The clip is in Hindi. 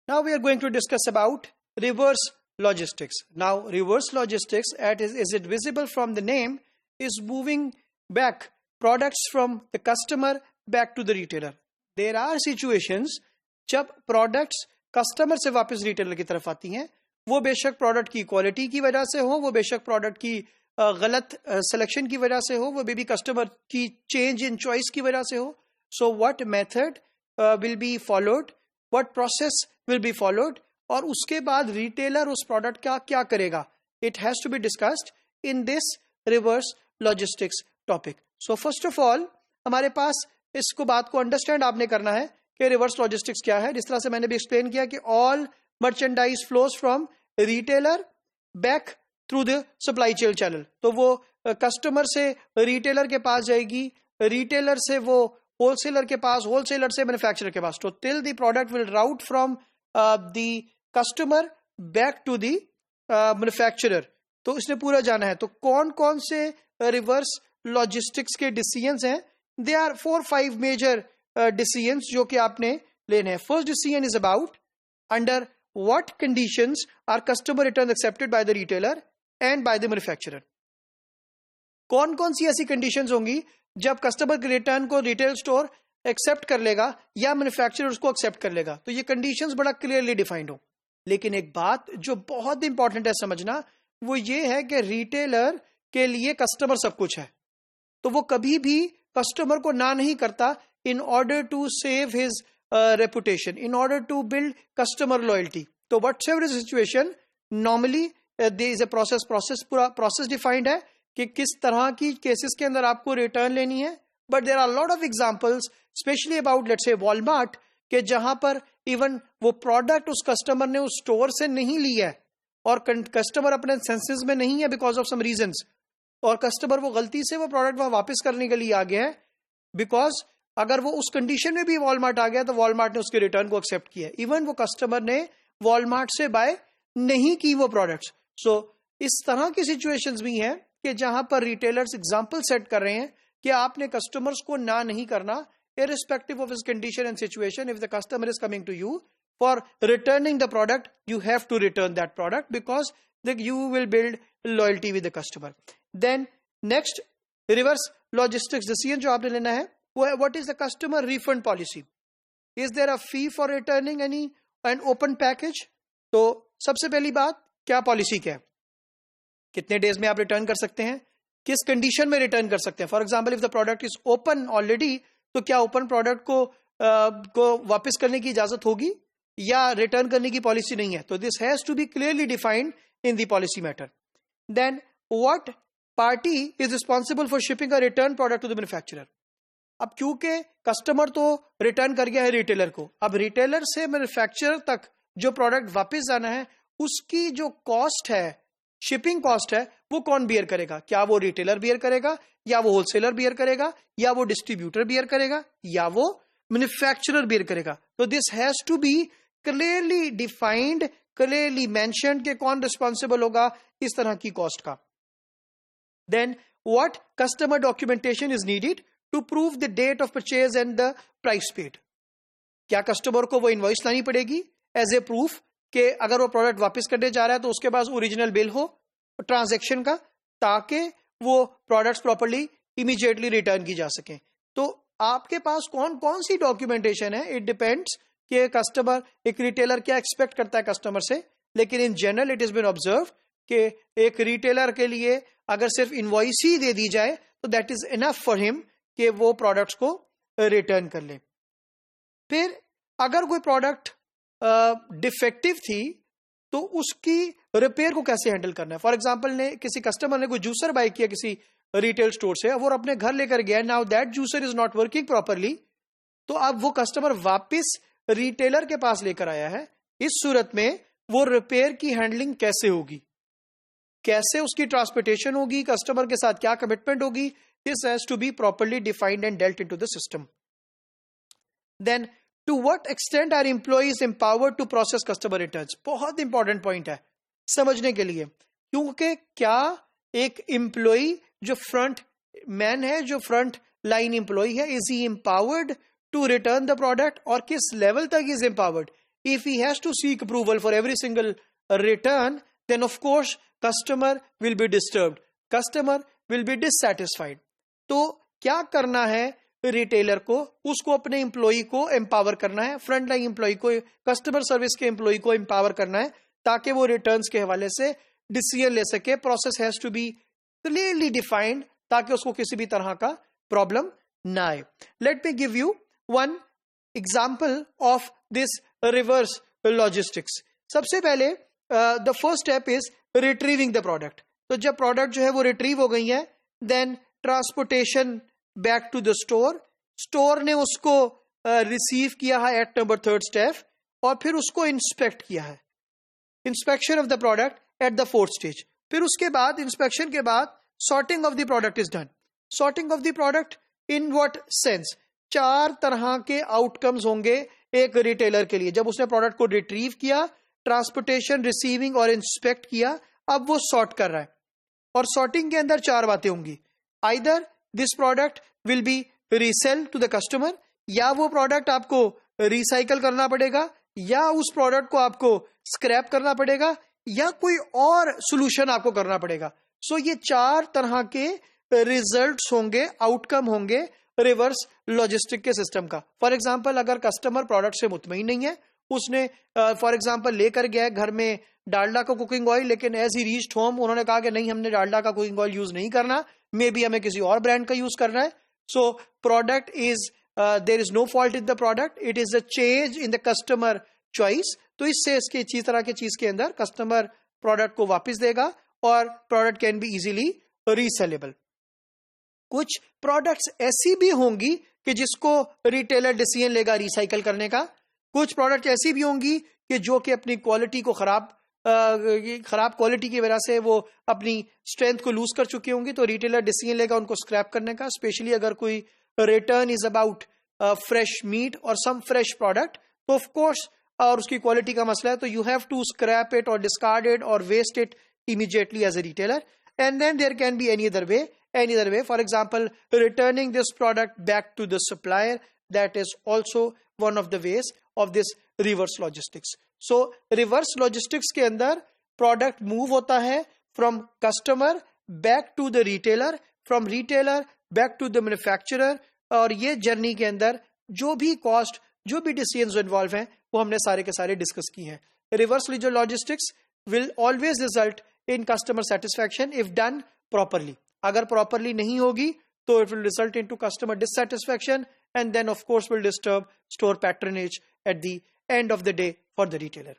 Now we are going to discuss about reverse logistics. Now reverse logistics, is it visible from the name, is moving back products from the customer back to the retailer. There are situations जब products customer से वापस retailer की तरफ आती हैं, वो बेशक product की quality की वजह से हो, वो बेशक product की गलत selection की वजह से हो, वो भी customer की change in choice की वजह से हो. So what method will be followed, what process will be followed, और उसके बाद retailer उस product का क्या करेगा, it has to be discussed in this reverse logistics topic. So first of all हमारे पास इसको बात को understand आपने करना है कि reverse logistics क्या है. जिस तरह से मैंने भी explain किया कि all merchandise flows from retailer back through the supply chain channel. तो वो customer से retailer के पास जाएगी, retailer से वो wholesaler के पास, wholesaler से manufacturer के पास. तो till the product will route from the customer back to the manufacturer. तो इसने पूरा जाना है. तो कौन कौन से reverse logistics के decisions हैं? There are 4-5 major decisions जो कि आपने लेने हैं. First decision is about under what conditions are customer returns accepted by the retailer and by the manufacturer. कौन कौन सी ऐसी conditions होंगी जब कस्टमर के रिटर्न को रिटेल स्टोर एक्सेप्ट कर लेगा या मैन्युफैक्चरर उसको एक्सेप्ट कर लेगा. तो ये कंडीशंस बड़ा क्लियरली डिफाइंड हो. लेकिन एक बात जो बहुत इंपॉर्टेंट है समझना, वो ये है कि रिटेलर के लिए कस्टमर सब कुछ है. तो वो कभी भी कस्टमर को ना नहीं करता in order to save his reputation, in order to build customer loyalty. तो whatever is situation, normally there is a process पूरा प्रोसेस डिफाइंड है कि किस तरह की केसेस के अंदर आपको रिटर्न लेनी है. But there are lot of examples specially about let's say Walmart के जहां पर इवन वो प्रोडक्ट उस कस्टमर ने उस स्टोर से नहीं लिया है और कस्टमर अपने सेंसेस में नहीं है बिकॉज ऑफ सम रीजंस, और कस्टमर वो गलती से वो प्रोडक्ट वहां वापस करने के लिए आ गया है बिकॉज अगर वो उस कंडीशन में भी वॉलमार्ट आ गया तो वॉलमार्ट ने उसके रिटर्न को एक्सेप्ट किया. इवन वो कस्टमर ने वॉलमार्ट से बाय नहीं की वो प्रोडक्ट्स. सो इस तरह की सिचुएशंस भी हैं कि जहां पर रिटेलर्स एग्जांपल सेट कर रहे हैं कि आपने कस्टमर्स को ना नहीं करना irrespective of his condition and situation. If the customer is coming to you for returning the product, you have to return that product because you will build loyalty with the customer. Then next reverse logistics decision जो आपने लेना है वो है what is the customer refund policy. Is there a fee for returning an open package? तो सबसे पहली बात, क्या पॉलिसी क्या है, कितने डेज में आप रिटर्न कर सकते हैं, किस कंडीशन में रिटर्न कर सकते हैं. For example if the product is open already, तो क्या ओपन प्रोडक्ट को वापस करने की इजाजत होगी या रिटर्न करने की पॉलिसी नहीं है. तो this has to be clearly defined in the policy matter. Then what party is responsible for shipping a return product to the manufacturer. अब क्योंकि कस्टमर तो रिटर्न कर गया है रिटेलर को, अब रिटेलर से मैन्युफैक्चरर तक जो प्रोडक्ट वापस जाना है उसकी जो कॉस्ट है, शिपिंग कॉस्ट है, वो कौन बियर करेगा. क्या वो रिटेलर बियर करेगा, या वो होलसेलर बियर करेगा, या वो डिस्ट्रीब्यूटर बियर करेगा, या वो मैन्युफैक्चरर बियर करेगा. तो this has to be clearly defined, clearly mentioned कि कौन रिस्पॉन्सिबल होगा इस तरह की कॉस्ट का. Then what customer documentation is needed to prove the date of purchase and the price paid. क्या कस्टमर को वो इनवॉइस लानी पड़ेगी एज ए प्रूफ कि अगर वो प्रोडक्ट वापस करने जा रहा है तो उसके पास ओरिजिनल बिल हो ट्रांजैक्शन का, ताकि वो प्रोडक्ट्स प्रॉपर्ली इमीडिएटली रिटर्न की जा सके. तो आपके पास कौन कौन सी डॉक्यूमेंटेशन है, इट डिपेंड्स कि कस्टमर, एक रिटेलर क्या एक्सपेक्ट करता है कस्टमर से. लेकिन in general it is been observe कि एक रिटेलर के लिए अगर सिर्फ इनवॉइस ही दे दी जाए तो that is enough for him कि वो प्रोडक्ट्स को रिटर्न कर ले. फिर अगर कोई प्रोडक्ट डिफेक्टिव थी तो उसकी रिपेयर को कैसे हैंडल करना है. फॉर एग्जांपल ने किसी कस्टमर ने कोई जूसर बाय किया किसी रिटेल स्टोर से, अब वो अपने घर लेकर गया, now that juicer is not working properly, तो अब वो कस्टमर वापस रिटेलर के पास लेकर आया है. इस सूरत में वो रिपेयर की हैंडलिंग कैसे होगी, कैसे उसकी ट्रांसपोर्टेशन होगी, कस्टमर के साथ क्या कमिटमेंट होगी, this has to be properly defined and dealt into the system. Then to what extent are employees empowered to process customer returns. बहुत इंपॉर्टेंट पॉइंट है समझने के लिए, क्योंकि क्या एक एम्प्लॉय जो फ्रंट मैन है, जो फ्रंट लाइन एम्प्लॉय है, is he empowered to return the product, और किस लेवल तक is empowered. if he has to seek approval for every single return, then of course customer will be disturbed, customer will be dissatisfied. तो क्या करना है रिटेलर को? उसको अपने एम्प्लॉई को एम्पावर करना है, फ्रंट लाइन एम्प्लॉई को, कस्टमर सर्विस के एम्प्लॉई को एम्पावर करना है, ताकि वो रिटर्न्स के हवाले से डिसीजन ले सके. Process has to be clearly defined, ताकि उसको किसी भी तरह का प्रॉब्लम ना आए. Let me give you one example of this reverse logistics. सबसे पहले the first step is retrieving the product. तो जब प्रोडक्ट जो है वो रिट्रीव हो गई है, then transportation back to the store. Store ने उसको रिसीव किया है एट नंबर थर्ड स्टेप, और फिर उसको इंस्पेक्ट किया है. Inspection of the product at the fourth stage. फिर उसके बाद इंस्पेक्शन के बाद sorting of the product is done. Sorting of the product in what sense? 4 तरह के आउटकम्स होंगे एक रिटेलर के लिए. जब उसने प्रोडक्ट को रिट्रीव किया, ट्रांसपोर्टेशन, रिसीविंग और इंस्पेक्ट किया, अब वो सॉर्ट कर रहा है. और सॉर्टिंग के अंदर 4 बातें होंगी. Either this product will be resale to the customer, या वो प्रोडक्ट आपको रिसाइकल करना पड़ेगा, या उस प्रोडक्ट को आपको स्क्रैप करना पड़ेगा, या कोई और सोल्यूशन आपको करना पड़ेगा. सो ये 4 तरह के रिजल्ट्स होंगे, आउटकम होंगे रिवर्स लॉजिस्टिक के सिस्टम का. फॉर एग्जांपल, अगर कस्टमर प्रोडक्ट से मुतमईन नहीं है, उसने फॉर एग्जांपल लेकर गया है घर में डालडा का कुकिंग ऑयल, लेकिन एज ही रीच्ड होम उन्होंने कहा कि नहीं, हमने डालडा का कुकिंग ऑयल यूज नहीं करना, मे बी हमें किसी और ब्रांड का यूज करना है. So product is there is no fault in the product, it is a change in the customer choice. तो इससे इसके इसी तरह की चीज के अंदर कस्टमर प्रोडक्ट को वापस देगा और प्रोडक्ट कैन बी इजीली रीसेलेबल. कुछ प्रोडक्ट्स ऐसी भी होंगी कि जिसको रिटेलर डिसीजन लेगा रिसाइकल करने का. कुछ प्रोडक्ट ऐसी भी होंगी कि जो कि अपनी क्वालिटी को खराब क्वालिटी की वजह से वो अपनी स्ट्रेंथ को लूज कर चुकी होंगी, तो रिटेलर डिसीजन लेगा उनको स्क्रैप करने का. स्पेशली अगर कोई return is about fresh meat और सम फ्रेश प्रोडक्ट, तो ऑफ कोर्स और उसकी क्वालिटी का मसला है, तो you have to scrap it और डिस्कार्ड इट और waste it immediately as a retailer. And then there can be any other way. For example, returning this product back to the supplier, that is also one of the ways of this reverse logistics. So reverse logistics के अंदर product move होता है from customer back to the retailer, from retailer back to the manufacturer, और ये जर्नी के अंदर जो भी कॉस्ट, जो भी डिसीजंस इन्वॉल्व हैं, वो हमने सारे के सारे डिस्कस किए हैं. Reverse logistics will always result in customer satisfaction if done properly. अगर properly नहीं होगी तो it will result into customer dissatisfaction, and then of course will disturb store patronage at the end of the day for the retailer.